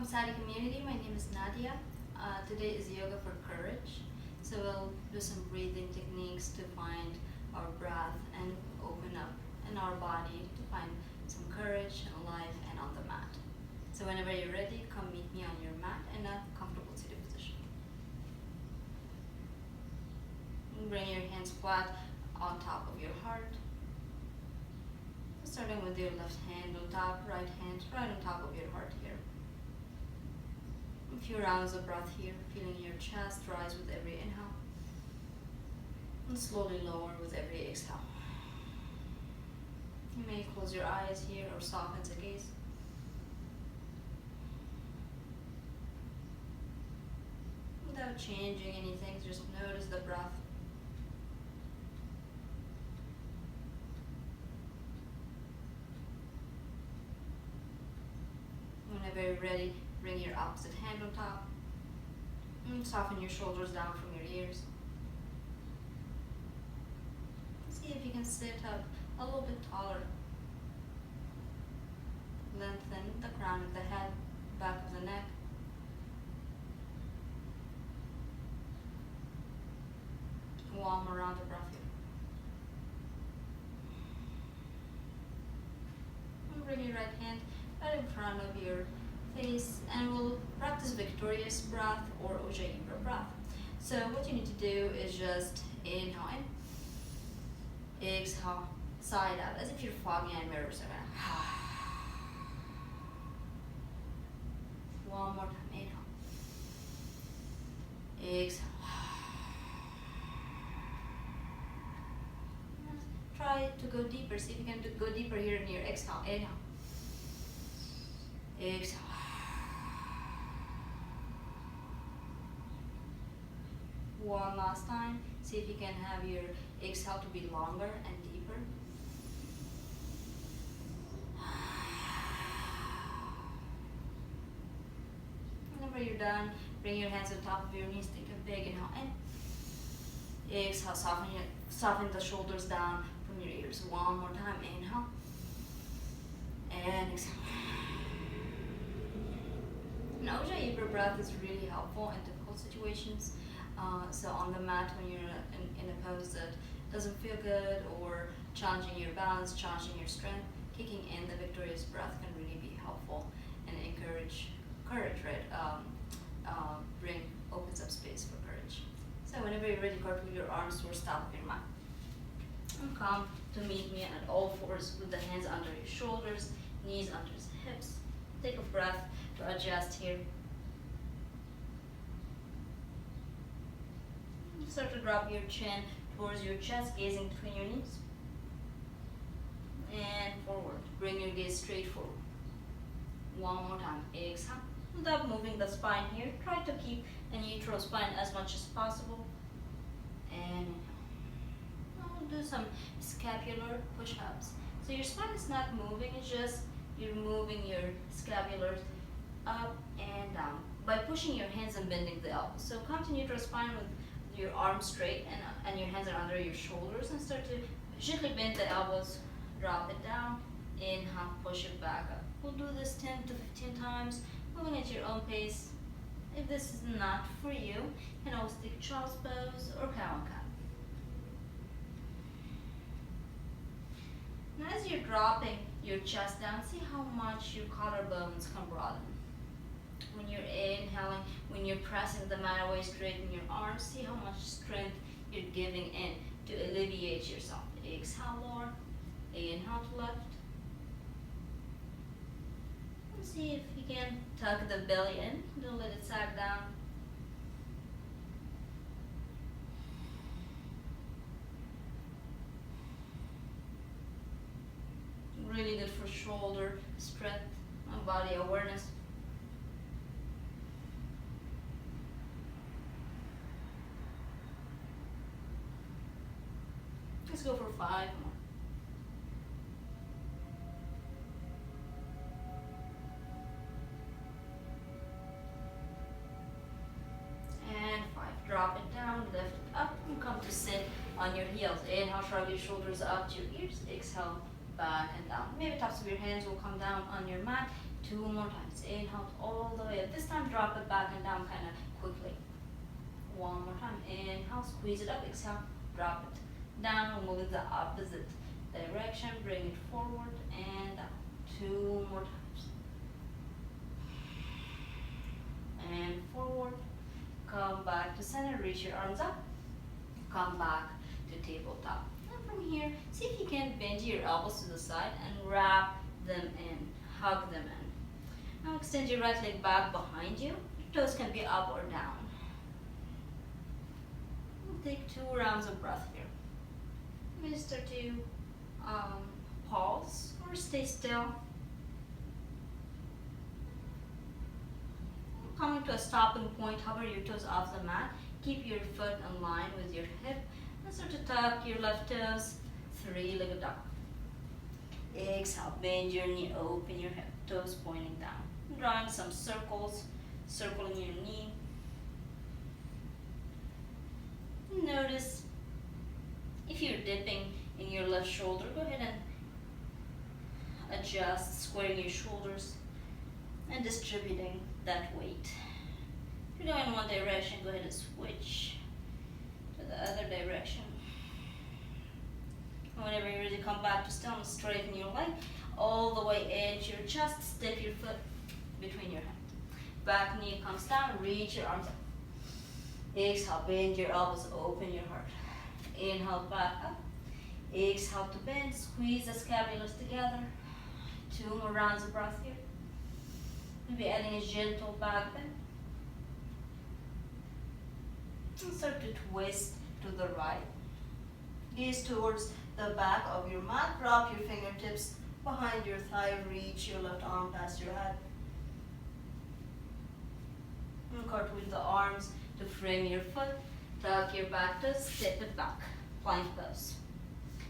Welcome Sati community, my name is Nadia. Today is yoga for courage. So we'll do some breathing techniques to find our breath and open up in our body to find some courage and life and on the mat. So whenever you're ready, come meet me on your mat in a comfortable seated position. Bring your hands flat on top of your heart. Starting with your left hand on top, right hand right on top of your heart here. A few rounds of breath here, feeling your chest rise with every inhale and slowly lower with every exhale. You may close your eyes here or soften the gaze. Without changing anything, just notice the breath. Whenever you're ready, bring your opposite hand on top and soften your shoulders down from your ears. See if you can sit up a little bit taller. Lengthen the crown of the head, back of the neck. One more round of breath here. And bring your right hand right in front of your face, and we'll practice victorious breath or Ujjayi breath. So what you need to do is just inhale in, exhale, side out, as if you're fogging a mirror. So one more time, inhale, exhale. Try to go deeper. See if you can go deeper here in your exhale. Inhale, exhale. One last time. See if you can have your exhale to be longer and deeper. Whenever you're done, bring your hands on top of your knees. Take a big inhale in. Exhale, soften the shoulders down from your ears. One more time. Inhale. And exhale. Now, Ujjayi breath is really helpful in difficult situations. So on the mat, when you're in a pose that doesn't feel good or challenging your balance, challenging your strength, kicking in the victorious breath can really be helpful and encourage courage, right? Opens up space for courage. So whenever you're ready, cartwheel your arms towards top of your mat. And come to meet me at all fours with the hands under your shoulders, knees under the hips. Take a breath to adjust here. Start to drop your chin towards your chest, gazing between your knees. And forward. Bring your gaze straight forward. One more time. Exhale. Without moving the spine here, try to keep a neutral spine as much as possible. And now we'll do some scapular push-ups. So your spine is not moving, it's just you're moving your scapulars up and down by pushing your hands and bending the elbows. So come to neutral spine with your arms straight and your hands are under your shoulders, and start to gently bend the elbows, drop it down, inhale, push it back up. We'll do this 10 to 15 times, moving at your own pace. If this is not for you, you can always take child's pose or cow and cat. Now as you're dropping your chest down, see how much your collarbones can broaden. When you're inhaling, when you're pressing the mat away, straighten your arms, see how much strength you're giving in to alleviate yourself. Exhale, lower. Inhale to left. And see if you can tuck the belly in. Don't let it sag down. Really good for shoulder strength and body awareness. Let's go for 5 more. And 5. Drop it down, lift it up, and come to sit on your heels. Inhale, shrug your shoulders up to your ears. Exhale, back and down. Maybe tops of your hands will come down on your mat. 2 more times. Inhale all the way hip. This time drop it back and down kind of quickly. One more time. Inhale, squeeze it up. Exhale, drop it down. Move in the opposite direction. Bring it forward and down. Two more times. And forward. Come back to center. Reach your arms up. Come back to tabletop. And from here, see if you can bend your elbows to the side and wrap them in. Hug them in. Now extend your right leg back behind you. Your toes can be up or down. Take 2 rounds of breath here. You may start to pause or stay still. Coming to a stopping point, hover your toes off the mat. Keep your foot in line with your hip. And start to tuck your left toes, 3-legged dog. Exhale, bend your knee, open your hip, toes pointing down. Drawing some circles, circling your knee. Notice if you're dipping in your left shoulder, go ahead and adjust, squaring your shoulders and distributing that weight. If you're going in one direction, go ahead and switch to the other direction. Whenever you're ready, come back to stillness, straighten your leg all the way edge your chest, step your foot between your hands. Back knee comes down, reach your arms up. Exhale, bend your elbows, open your heart. Inhale, back up. Exhale to bend, squeeze the scapulas together. 2 more rounds of breath here. Maybe adding a gentle back bend. And start to twist to the right. Gaze towards the back of your mat. Drop your fingertips behind your thigh. Reach your left arm past your head. And cartwheel the arms to frame your foot. Tuck your back toes, step it back. Plank pose.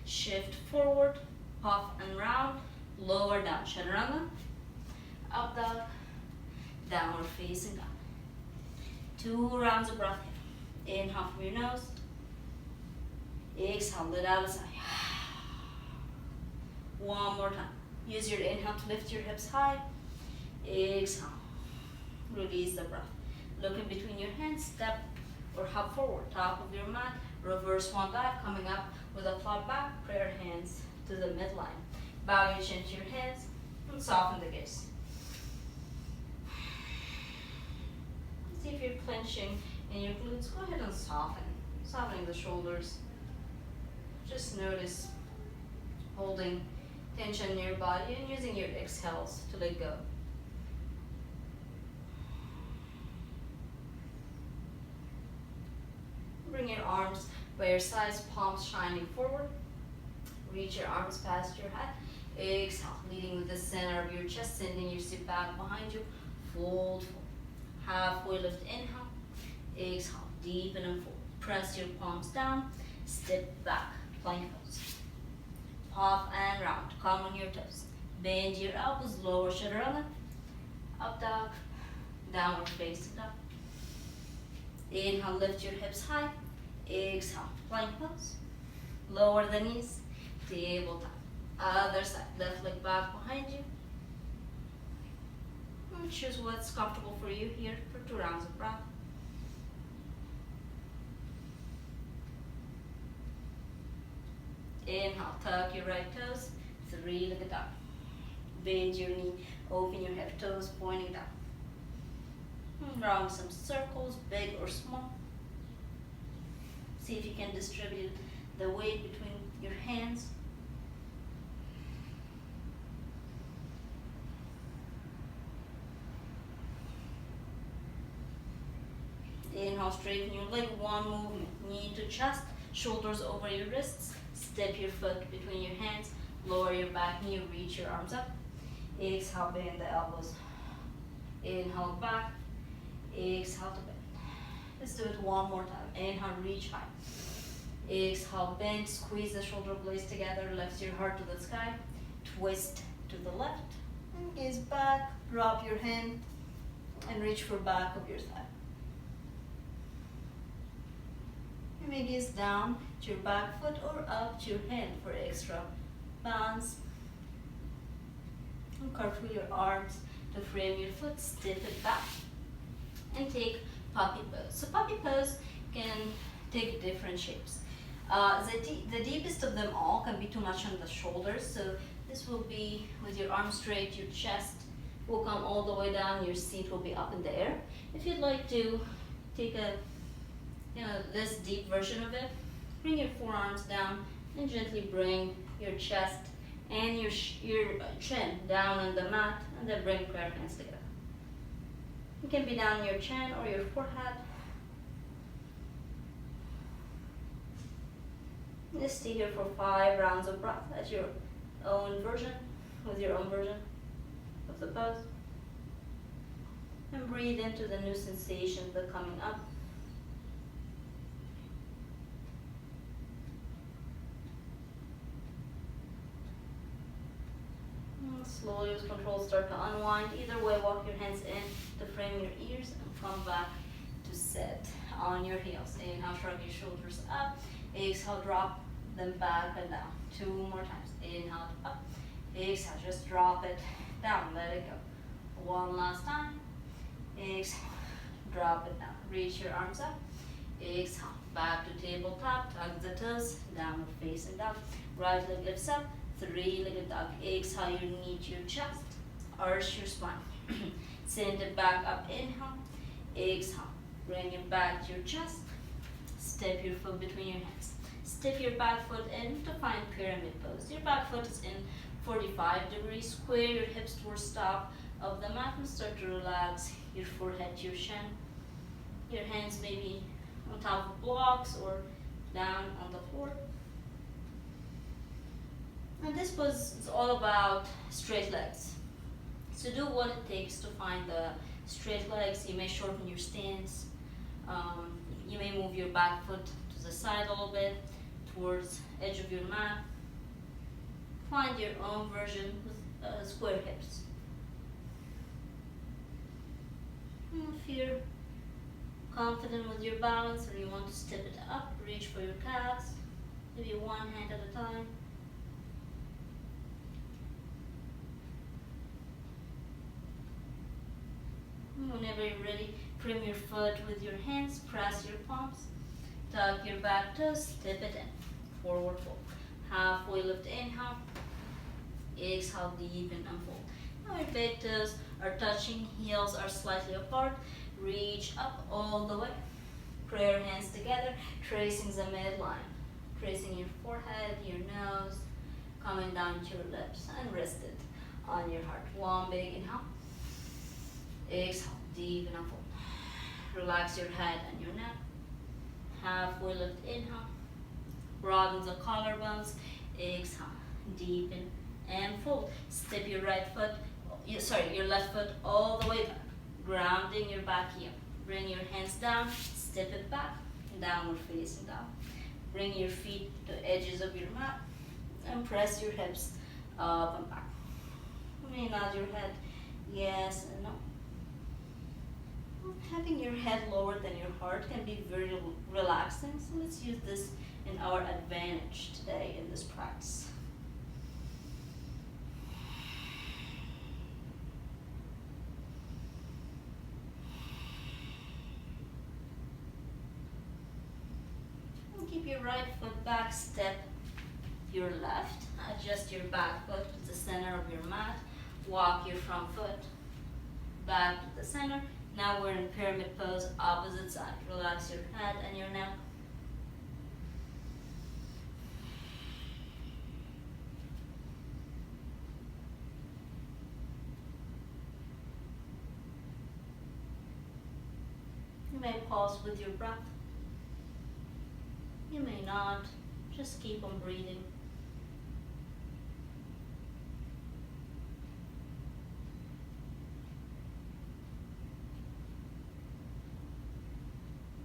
Shift forward, puff and round, lower down. Chaturanga. Up dog, downward facing dog. 2 rounds of breath here. Inhale from your nose. Exhale, let out a sigh. One more time. Use your inhale to lift your hips high. Exhale. Release the breath. Look in between your hands. Step or hop forward. Top of your mat. Reverse swan dive. Coming up with a flat back. Prayer hands to the midline. Bow your chin to your hands and soften the gaze. See if you're clenching in your glutes. Go ahead and soften. Softening the shoulders. Just notice holding tension in your body and using your exhales to let go. Bring your arms by your sides, palms shining forward. Reach your arms past your head. Exhale, leading with the center of your chest, sending your seat back behind you. Fold, fold. Halfway lift, inhale. Exhale, deepen and fold. Press your palms down. Step back, plank pose. Puff and round, come on your toes. Bend your elbows, lower chaturanga. Up dog, downward facing dog. Inhale, lift your hips high. Exhale, plank pose. Lower the knees, tabletop. Other side, left leg back behind you. And choose what's comfortable for you here for 2 rounds of breath. Inhale, tuck your right toes, 3-legged dog. Bend your knee, open your hip, toes pointing down. Drawing some circles, big or small. See if you can distribute the weight between your hands. Inhale, straighten your leg, 1 movement. Knee to chest, shoulders over your wrists. Step your foot between your hands. Lower your back knee, reach your arms up. Exhale, bend the elbows. Inhale, back. Exhale to bend. Let's do it 1 more time. Inhale, reach high. Exhale, bend, squeeze the shoulder blades together. Lift your heart to the sky. Twist to the left. And gaze back. Drop your hand and reach for back of your thigh. You may gaze down to your back foot or up to your hand for extra balance. And cartwheel your arms To frame your foot, step it back and take puppy pose. So puppy pose can take different shapes. The deepest of them all can be too much on the shoulders, so this will be with your arms straight, your chest will come all the way down, your seat will be up in the air. If you'd like to take a this deep version of it, bring your forearms down and gently bring your chest and your chin down on the mat, and then bring prayer hands together. It can be down your chin or your forehead. Just stay here for 5 rounds of breath at your own version, with your own version of the pose. And breathe into the new sensations that are coming up. And slowly with control start to unwind. Either way, walk your hands in to frame your ears and come back to sit on your heels. Inhale, shrug your shoulders up. Exhale, drop them back and down. 2 more times. Inhale, up. Exhale, just drop it down. Let it go. 1 last time. Exhale, drop it down. Reach your arms up. Exhale, back to tabletop. Tuck the toes, downward facing dog. Right leg lifts up. 3-legged dog. Exhale, your knee to your chest. Arch your spine. Send it back up. Inhale. Exhale. Bring it back to your chest. Step your foot between your hands. Step your back foot in to find pyramid pose. Your back foot is in 45 degrees. Square your hips towards top of the mat and start to relax your forehead to your chin. Your hands may be on top of blocks or down on the floor. And this pose is all about straight legs. So do what it takes to find the straight legs. You may shorten your stance. You may move your back foot to the side a little bit, towards edge of your mat. Find your own version with square hips. And if you're confident with your balance or you want to step it up, reach for your calves, maybe 1 hand at a time. Whenever you're ready, frame your foot with your hands, press your palms, tuck your back toes, step it in, forward fold. Halfway lift, inhale, exhale, deepen and fold. Now your big toes are touching, heels are slightly apart, reach up all the way. Prayer hands together, tracing the midline, tracing your forehead, your nose, coming down to your lips and rested on your heart. 1 big inhale. Exhale, deepen and fold. Relax your head and your neck. Halfway lift, inhale. Broaden the collarbones. Exhale, deepen and fold. Step your your left foot all the way back, grounding your back heel. Bring your hands down, step it back, downward facing dog. Bring your feet to edges of your mat and press your hips up and back. You may nod your head yes and no. Having your head lower than your heart can be very relaxing, so let's use this in our advantage today in this practice. And keep your right foot back, step your left, adjust your back foot to the center of your mat, walk your front foot back to the center. Now we're in pyramid pose, opposite side. Relax your head and your neck. You may pause with your breath. You may not. Just keep on breathing.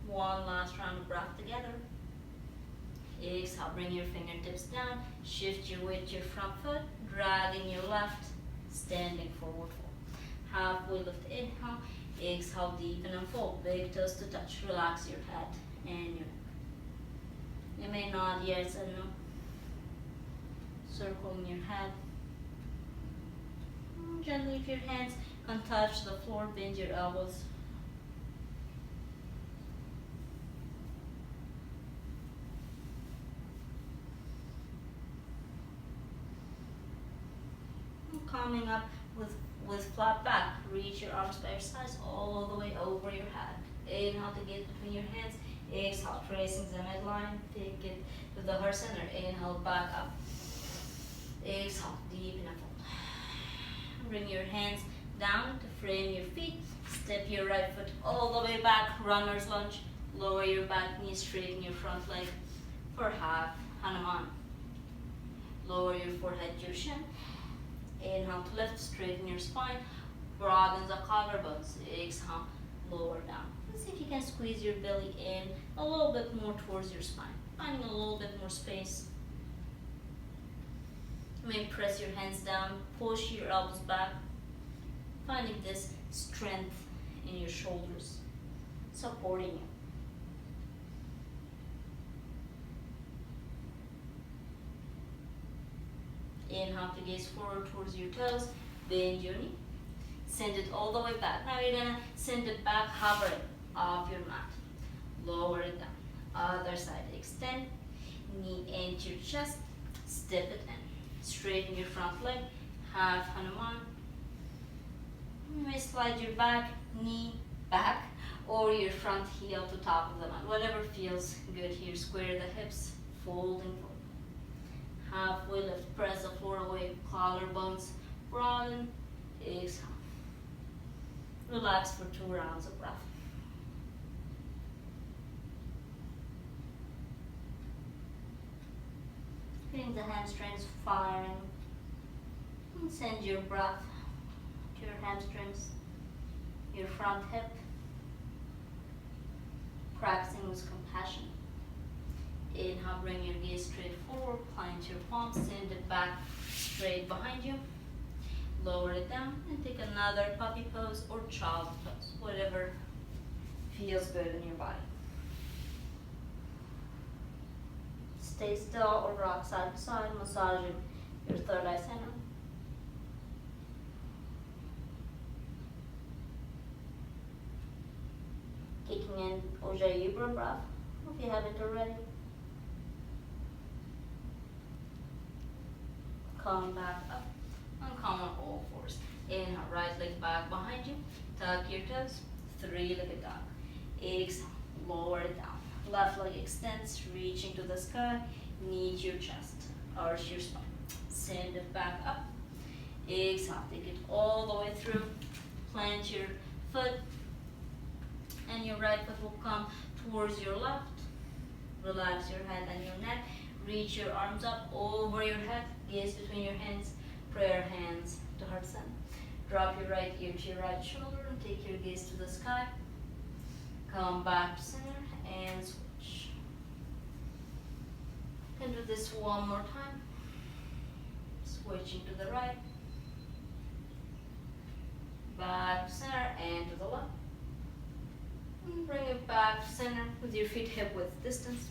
One last round of breath together. Exhale, bring your fingertips down. Shift your weight to your front foot, dragging your left, standing forward fold. Halfway lift, inhale. Exhale, deepen and fold. Big toes to touch. Relax your head and your neck. You may nod yes and no. Circling your head. Gently, if your hands Untouch the floor, bend your elbows. Coming up with flat back. Reach your arms by your sides all the way over your head. Inhale to get between your hands. Exhale, tracing the midline. Take it to the heart center. Inhale, back up. Exhale, deep in a fold. Bring your hands down to frame your feet. Step your right foot all the way back. Runner's lunge. Lower your back knee, straighten your front leg for half Hanuman. Lower your forehead, your shin. Inhale to lift, straighten your spine, broaden the collarbones. Exhale, lower down. Let's see if you can squeeze your belly in a little bit more towards your spine, finding a little bit more space. You may press your hands down, push your elbows back, finding this strength in your shoulders, supporting you. Inhale to gaze forward towards your toes, bend your knee, send it all the way back. Now you're gonna send it back, hover it off your mat, lower it down. Other side, extend, knee into your chest, step it in, straighten your front leg, half Hanuman. You may slide your back knee back or your front heel to top of the mat. Whatever feels good here. Square the hips, fold and fold. Halfway lift, press the floor away, collarbones, broaden, exhale. Relax for 2 rounds of breath. Feeling the hamstrings firing. And send your breath to your hamstrings, your front hip. Practicing with compassion. Inhale, bring your gaze straight forward, plant your palms, send it back straight behind you. Lower it down and take another puppy pose or child pose, whatever feels good in your body. Stay still or rock side to side, massaging your third eye center. Taking in Ujjayi breath, if you haven't already. Come back up and come on all fours. Inhale, right leg back behind you. Tuck your toes, 3-legged dog. Exhale, lower it down. Left leg extends, reaching to the sky. Knee to your chest, arch your spine. Send it back up. Exhale, take it all the way through. Plant your foot, and your right foot will come towards your left. Relax your head and your neck. Reach your arms up over your head. Gaze between your hands. Prayer hands to heart center. Drop your right ear to your right shoulder and take your gaze to the sky. Come back to center and switch. And do this one more time. Switching to the right. Back to center and to the left. And bring it back to center with your feet hip width distance.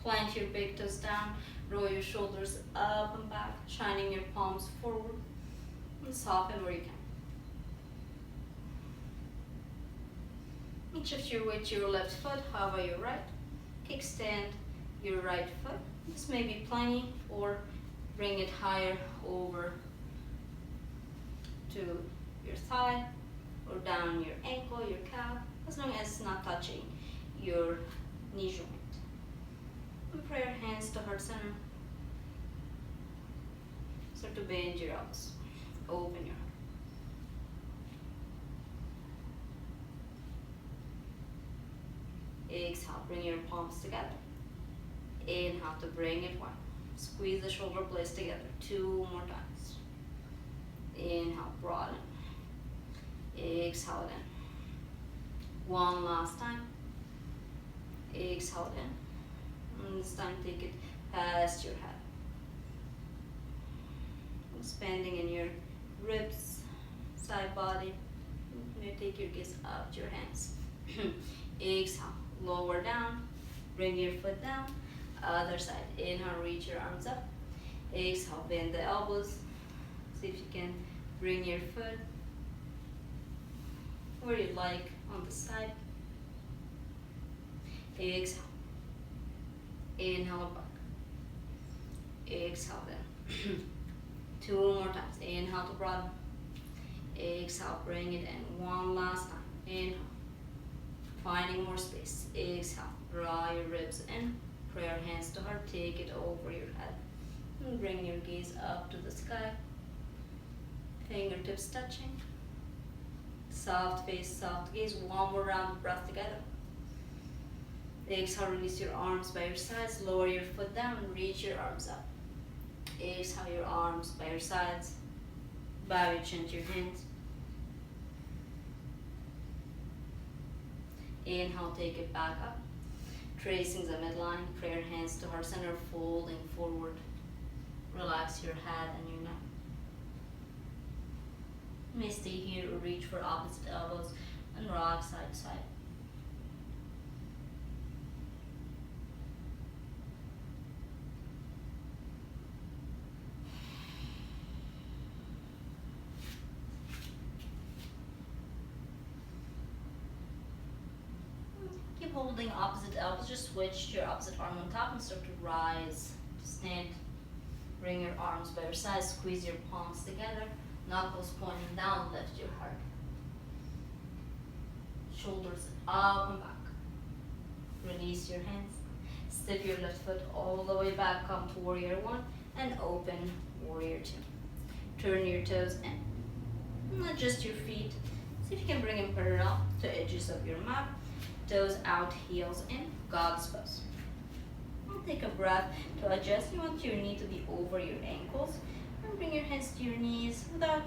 Plant your big toes down, roll your shoulders up and back, shining your palms forward, and soften where you can. And shift your weight to your left foot, hover your right. Kickstand your right foot. This may be plenty, or bring it higher over to your thigh, or down your ankle, your calf, as long as it's not touching your knee joint. And prayer hands to heart center. Start to bend your elbows. Open your heart. Exhale, bring your palms together. Inhale to bring it 1. Squeeze the shoulder blades together 2 more times. Inhale, broaden. Exhale in. 1 last time. Exhale in. And this time take it past your head. Expanding in your ribs, side body. You take your gaze up to your hands. Exhale, lower down. Bring your foot down. Other side. Inhale, reach your arms up. Exhale, bend the elbows. See if you can Bring your foot where you like on the side. Exhale. Inhale back. Exhale then. 2 more times. Inhale to broaden. Exhale, bring it in. One last time. Inhale. Finding more space. Exhale. Draw your ribs in. Pray your hands to heart. Take it over your head. And bring your gaze up to the sky. Fingertips touching. Soft face, soft gaze. One more round of breath together. Exhale, release your arms by your sides. Lower your foot down and reach your arms up. Exhale, your arms by your sides. Bow your chin to your hands. Inhale, take it back up. Tracing the midline. Pray your hands to heart center, folding forward. Relax your head and your neck. You may stay here or reach for opposite elbows and rock side to side. Keep holding opposite elbows. Just switch your opposite arm on top and start to rise to stand. Bring your arms by your sides. Squeeze your palms together. Knuckles pointing down. Lift your heart. Shoulders up and back. Release your hands. Step your left foot all the way back. Come to warrior 1 and open warrior 2. Turn your toes in. And adjust your feet. See if you can bring them parallel to edges of your mat. Toes out, heels in. God's pose. Take a breath to adjust. You want your knee to be over your ankles. And bring your hands to your knees without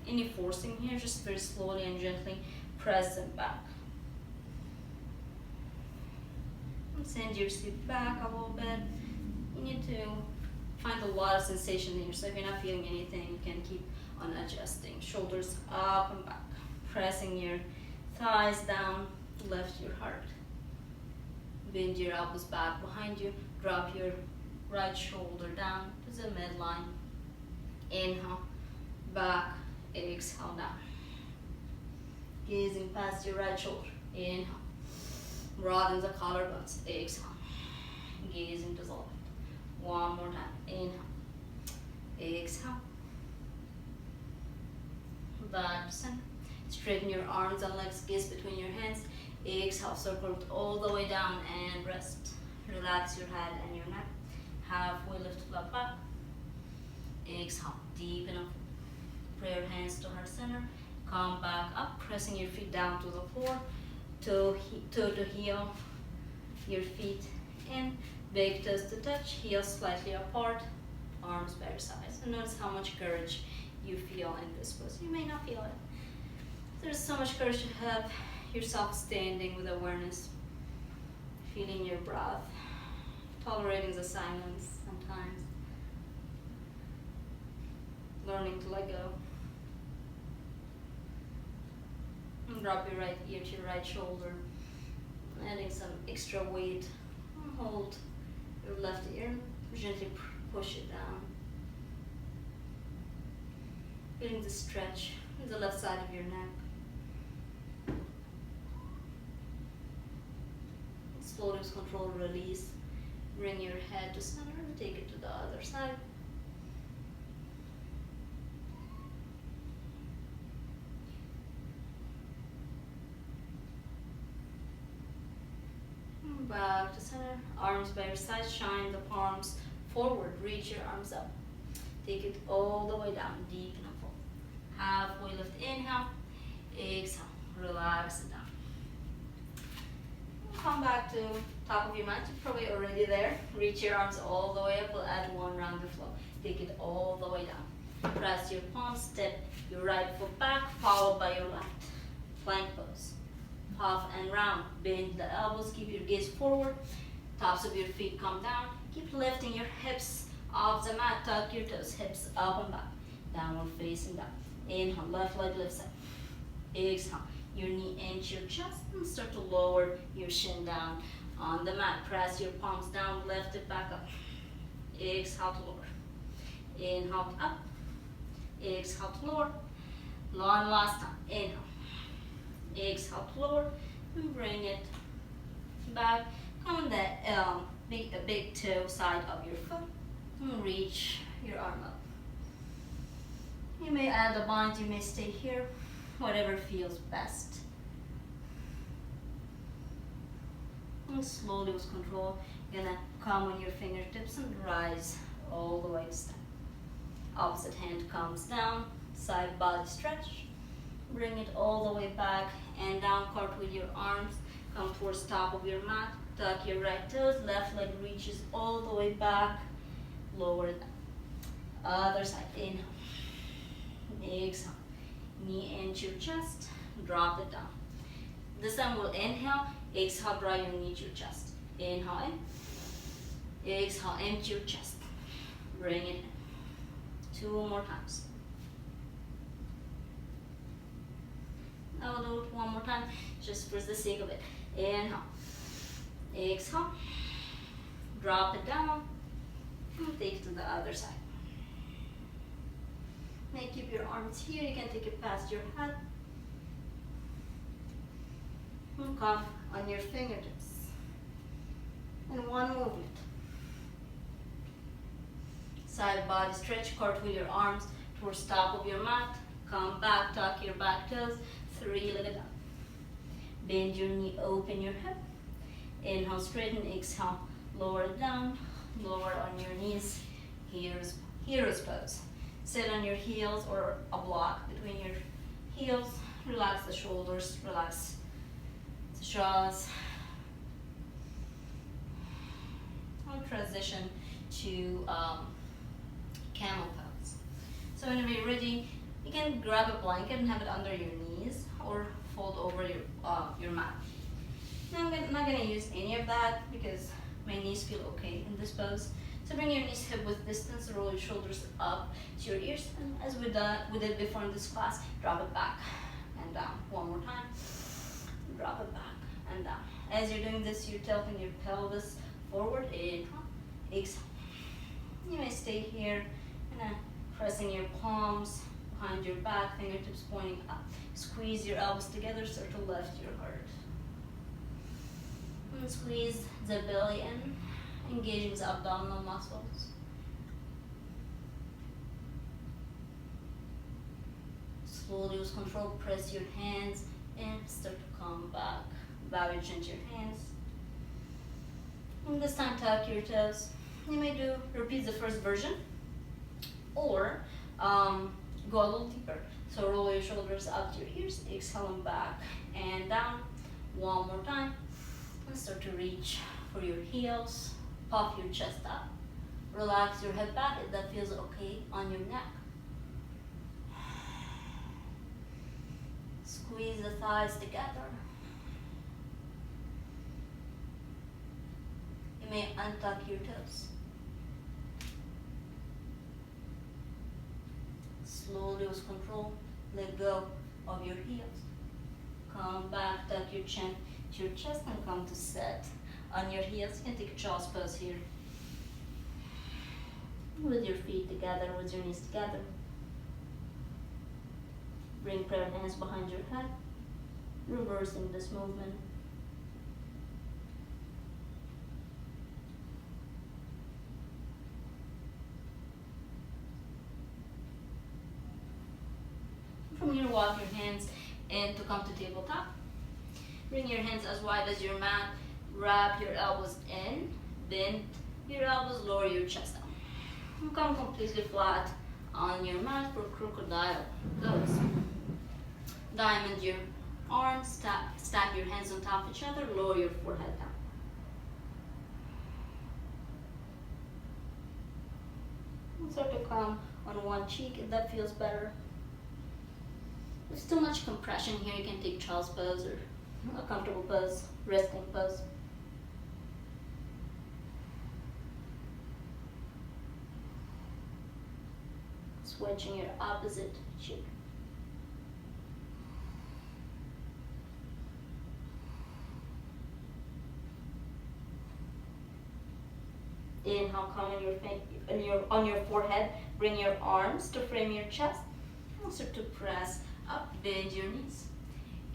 any forcing here. Just very slowly and gently press them back. And send your seat back a little bit. You need to find a lot of sensation here. So if you're not feeling anything, you can keep on adjusting. Shoulders up and back. Pressing your thighs down. Lift your heart. Bend your elbows back behind you. Drop your right shoulder down to the midline. Inhale, back, exhale down. Gazing past your right shoulder. Inhale. Broaden the collarbones. Exhale. Gazing to the left. One more time. Inhale. Exhale. Back to center. Straighten your arms and legs. Gaze between your hands. Exhale, circle all the way down and rest. Relax your head and your neck. Halfway lift flat back. Exhale, deep enough. Pray your hands to heart center. Come back up, pressing your feet down to the floor. Toe to heel, your feet in. Big toes to touch, heels slightly apart. Arms by your sides. And notice how much courage you feel in this pose. You may not feel it. There's so much courage to have yourself standing with awareness, feeling your breath, tolerating the silence sometimes, learning to let go. And drop your right ear to your right shoulder, adding some extra weight. Hold your left ear, gently push it down. Feeling the stretch in the left side of your neck. Slow lose control, release. Bring your head to center and take it to the other side. Back to center. Arms by your side. Shine the palms forward. Reach your arms up. Take it all the way down. Deep enough. Halfway lift. Inhale. Exhale. Relax it down. Come back to top of your mat. You're probably already there. Reach your arms all the way up. We'll add one round of flow. Take it all the way down. Press your palms. Step your right foot back, followed by your left. Plank pose. Puff and round. Bend the elbows. Keep your gaze forward. Tops of your feet come down. Keep lifting your hips off the mat. Tuck your toes. Hips up and back. Downward facing down. Inhale. Left leg lifts up. Exhale. Your knee into your chest and start to lower your shin down on the mat. Press your palms down, lift it back up. Exhale to lower. Inhale up. exhale to lower. One last time, inhale, exhale to lower, and bring it back. Come on the big toe side of your foot, and reach your arm up. You may add a bind, you may stay here, whatever feels best. And slowly with control, you're gonna come on your fingertips and rise all the way to stand. Opposite hand comes down, side body stretch. Bring it all the way back and down, cartwheel your arms, come towards top of your mat, tuck your right toes, left leg reaches all the way back, lower it down. Other side, inhale, exhale, knee into your chest, drop it down. This time we'll inhale, exhale, draw your knee to your chest. Inhale in, exhale, empty your chest, bring it in. 2 more times. I'll do it 1 more time, just for the sake of it. Inhale, exhale, drop it down, and take it to the other side. You may keep your arms here, you can take it past your head. And come on your fingertips. And 1 movement. Side body stretch, cartwheel your arms towards top of your mat. Come back, tuck your back toes, 3-legged up. Bend your knee, open your hip. Inhale, straighten, exhale, lower it down, lower on your knees. Hero's pose. Sit on your heels or a block between your heels. Relax the shoulders, relax the jaws. I'll transition to camel pose. So whenever you're ready, you can grab a blanket and have it under your knees or fold over your mat. Now I'm not going to use any of that because my knees feel okay in this pose. So bring your knees hip width distance, roll your shoulders up to your ears, and as we did before in this class, drop it back and down. 1 more time, drop it back and down. As you're doing this, you're tilting your pelvis forward, inhale, exhale. You may stay here and pressing your palms behind your back, fingertips pointing up. Squeeze your elbows together, start to lift your heart. And squeeze the belly in, engaging the abdominal muscles. Slowly with control, press your hands and start to come back. Bow your chin to your hands. And this time tuck your toes. You may repeat the first version or go a little deeper. So roll your shoulders up to your ears, exhale them back and down. 1 more time. And start to reach for your heels. Puff your chest up. Relax your head back if that feels okay on your neck. Squeeze the thighs together. You may untuck your toes. Slowly with control, let go of your heels. Come back, tuck your chin to your chest and come to sit on your heels. You can take a child's pose here. With your feet together, with your knees together. Bring prayer hands behind your head, reversing this movement. From here, walk your hands in to come to tabletop. Bring your hands as wide as your mat. Wrap your elbows in. Bend your elbows, lower your chest down. And come completely flat on your mat for crocodile pose. Diamond your arms, stack your hands on top of each other, lower your forehead down. And start to come on one cheek if that feels better. If there's too much compression here, you can take child's pose or a comfortable pose, resting pose. Switching your opposite cheek. Inhale, come on your forehead. Bring your arms to frame your chest. And start to press up, bend your knees.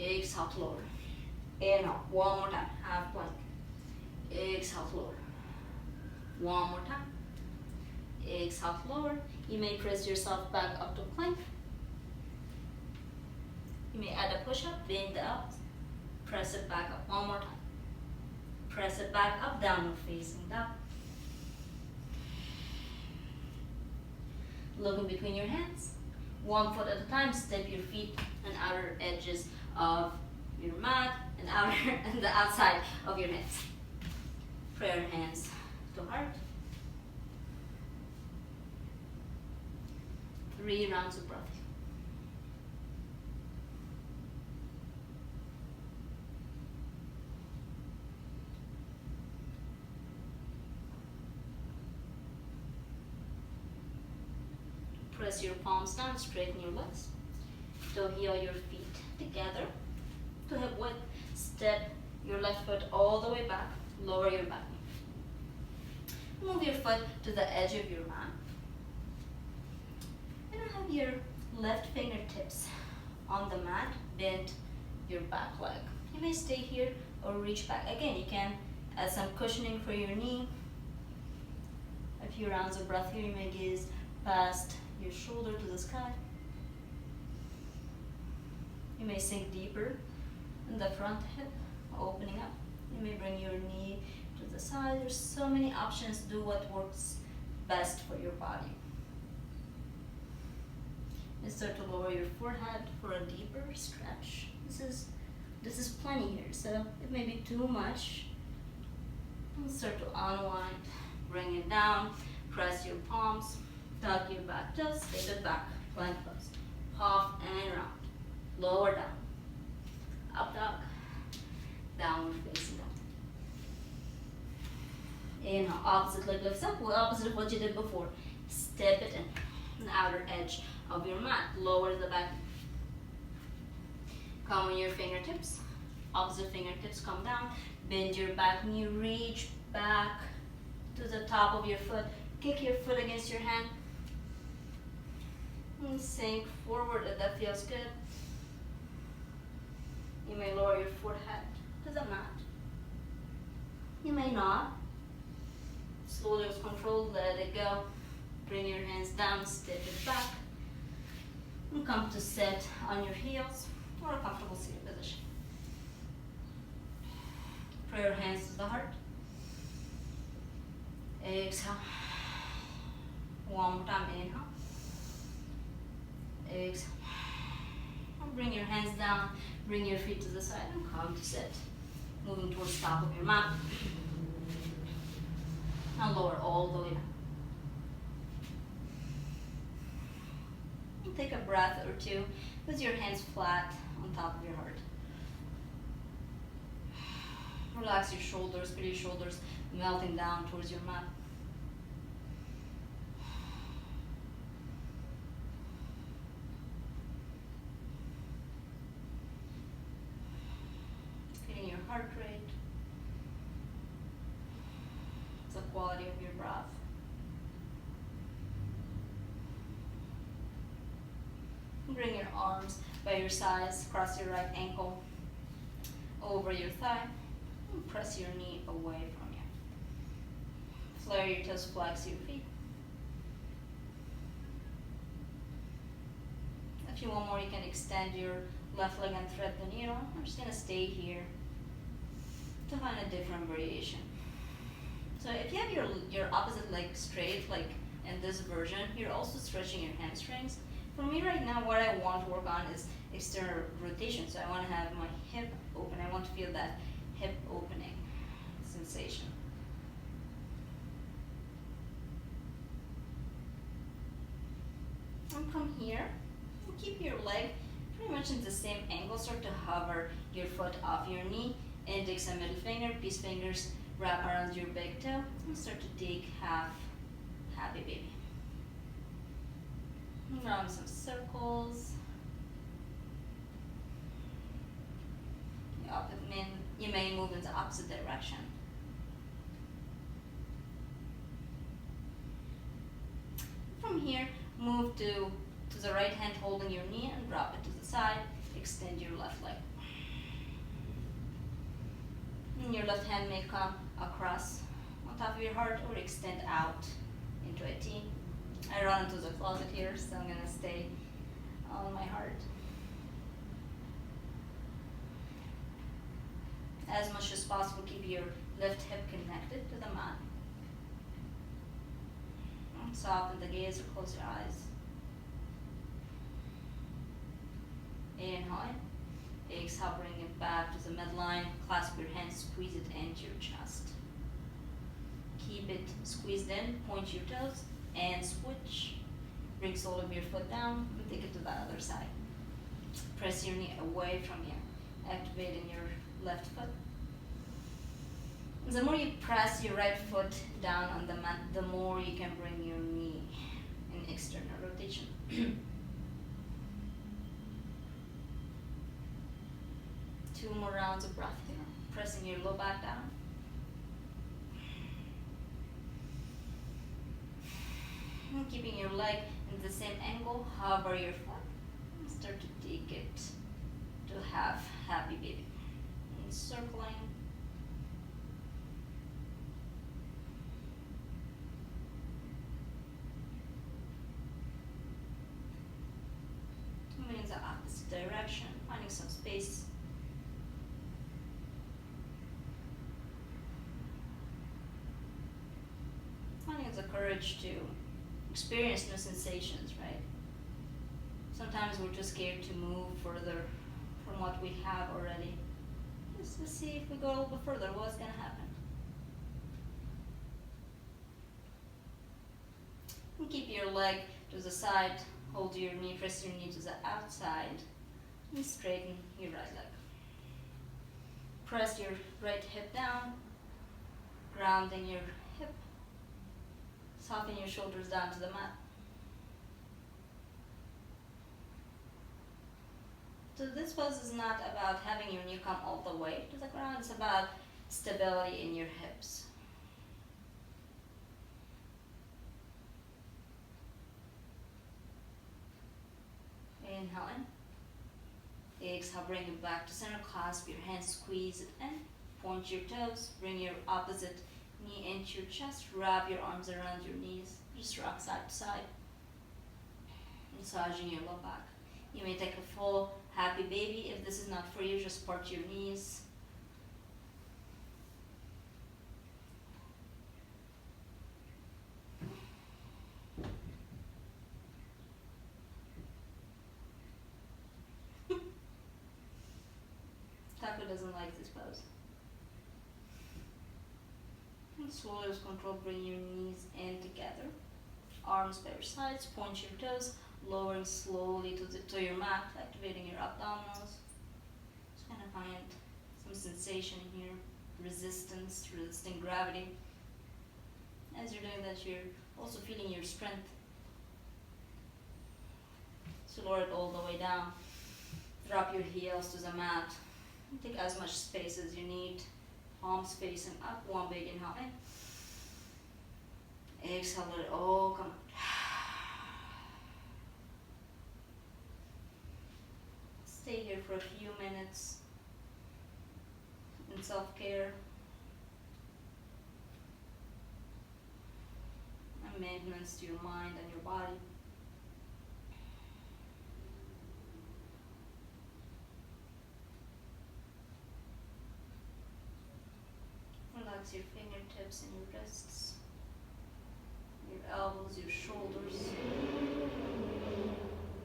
Exhale to lower. Inhale, one more time, half plank. Exhale to lower. One more time. Exhale to lower. You may press yourself back up to plank. You may add a push-up, bend the up, press it back up. One more time. Press it back up, downward facing dog. Look in between your hands. One foot at a time, step your feet and outer edges of your mat and outer and the outside of your hips. Prayer hands to heart. 3 rounds of breath. Press your palms down, straighten your legs. Toe heel your feet together to hip width. Step your left foot all the way back. Lower your back knee. Move your foot to the edge of your mat. And have your left fingertips on the mat. Bend your back leg. You may stay here or reach back. Again, you can add some cushioning for your knee. A few rounds of breath here. You may gaze past your shoulder to the sky. You may sink deeper in the front hip, opening up. You may bring your knee to the side. There's so many options. Do what works best for your body. And start to lower your forehead for a deeper stretch. This is plenty here, so it may be too much. And start to unwind. Bring it down. Press your palms. Tuck your back toes, stay it back, plank pose. Half and round. Lower down. Up dog. Downward facing dog. Inhale, opposite leg lifts up, opposite of what you did before. Step it in, the outer edge of your mat. Lower the back. Come on your fingertips. Opposite fingertips come down. Bend your back knee, reach back to the top of your foot. Kick your foot against your hand. And sink forward if that feels good. You may lower your forehead to the mat. You may not. Slowly with control, let it go. Bring your hands down, step it back. And come to sit on your heels or a comfortable seated position. Pray your hands to the heart. Exhale. One more time, inhale. Exhale. And bring your hands down, bring your feet to the side and come to sit. Moving towards the top of your mat. And lower all the way down. And take a breath or two with your hands flat on top of your heart. Relax your shoulders, feel your shoulders melting down towards your mat. Feeling your heart rate, the quality of your breath. Bring your arms by your sides, cross your right ankle over your thigh, and press your knee away from you. Flare your toes, flex your feet. If you want more, you can extend your left leg and thread the needle. I'm just going to stay here to find a different variation. So if you have your opposite leg straight, like in this version, you're also stretching your hamstrings. For me right now, what I want to work on is external rotation. So I want to have my hip open. I want to feel that hip opening sensation. And from here, keep your leg pretty much in the same angle. Start to hover your foot off your knee. Index and middle finger, peace fingers wrap around your big toe. And start to take half happy baby. Run some circles. You may move in the opposite direction. From here, move to to the right hand holding your knee and drop it to the side. Extend your left leg. And your left hand may come across on top of your heart or extend out into a T. I run into the closet here, so I'm gonna stay on my heart. As much as possible, keep your left hip connected to the mat. And soften the gaze or close your eyes. Inhale in. Exhale, bring it back to the midline. Clasp your hands, squeeze it into your chest. Keep it squeezed in, point your toes, and switch. Bring sole of your foot down and take it to the other side. Press your knee away from you, activating your left foot. The more you press your right foot down on the mat, the more you can bring your knee in external rotation. 2 more rounds of breath here, pressing your low back down. And keeping your leg in the same angle, hover your foot, and start to take it to half happy baby. And circling. Moving in the opposite direction, finding some space. Finding the courage to experience new sensations, right? Sometimes we're too scared to move further from what we have already. Just to see if we go a little bit further, what's going to happen. And keep your leg to the side, hold your knee, press your knee to the outside, and straighten your right leg. Press your right hip down, grounding your hip. Soften your shoulders down to the mat. So this pose is not about having your knee come all the way to the ground, it's about stability in your hips. Inhale in. Exhale, bring it back to center, clasp your hands, squeeze it in, point your toes, bring your opposite knee into your chest, wrap your arms around your knees, just rock side to side, massaging your low back. You may take a full happy baby. If this is not for you, just part your knees. Taco doesn't like this pose. And slowly with control, bring your knees in together. Arms by your sides, point your toes, lowering slowly to your mat, activating your abdominals. Just kind of find some sensation here, resisting gravity. As you're doing that, you're also feeling your strength. So lower it all the way down. Drop your heels to the mat. Take as much space as you need. Palms facing up. One big inhale in. Exhale, let it all come out. Stay here for a few minutes in self-care and maintenance to your mind and your body. Relax your fingertips and your wrists, your elbows, your shoulders,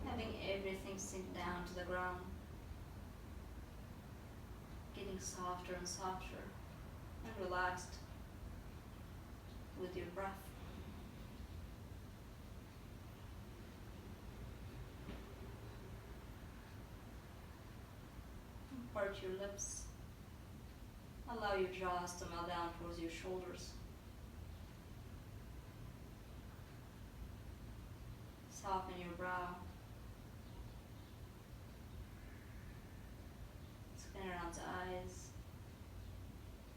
having everything sink down to the ground, getting softer and softer and relaxed with your breath. Part your lips. Allow your jaws to melt down towards your shoulders. Soften your brow. Spin around the eyes.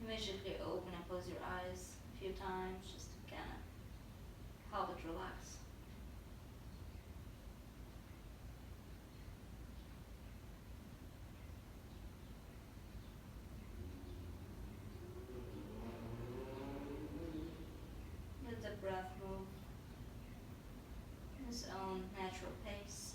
Immediately open and close your eyes a few times just to kind of help it relax. natural pace.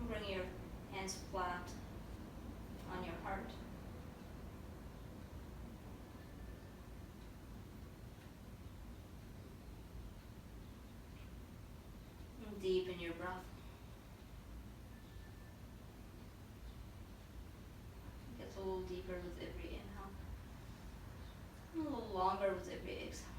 Bring your hands flat on your heart. And deepen your breath. Get a little deeper with every inhale. And a little longer with every exhale.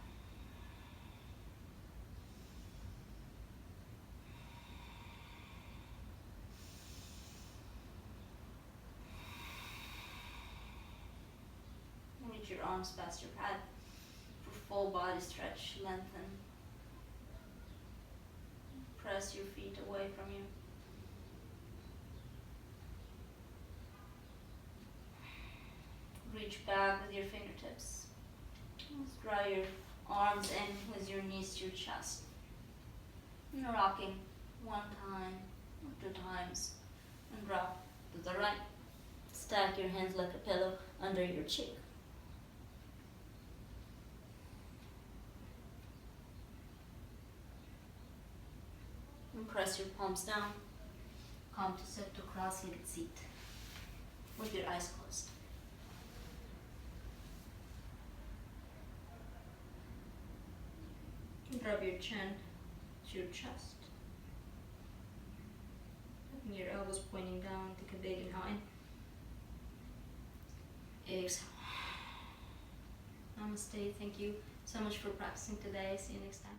Reach your arms past your head for full body stretch, lengthen. Press your feet away from you. Reach back with your fingertips. Just draw your arms in with your knees to your chest. And rocking 1 time or 2 times. And drop to the right. Stack your hands like a pillow under your cheek. And press your palms down. Come to sit to cross-legged seat with your eyes closed. Drop your chin to your chest. And your elbows pointing down. Take a big inhale in. Exhale. Namaste. Thank you so much for practicing today. See you next time.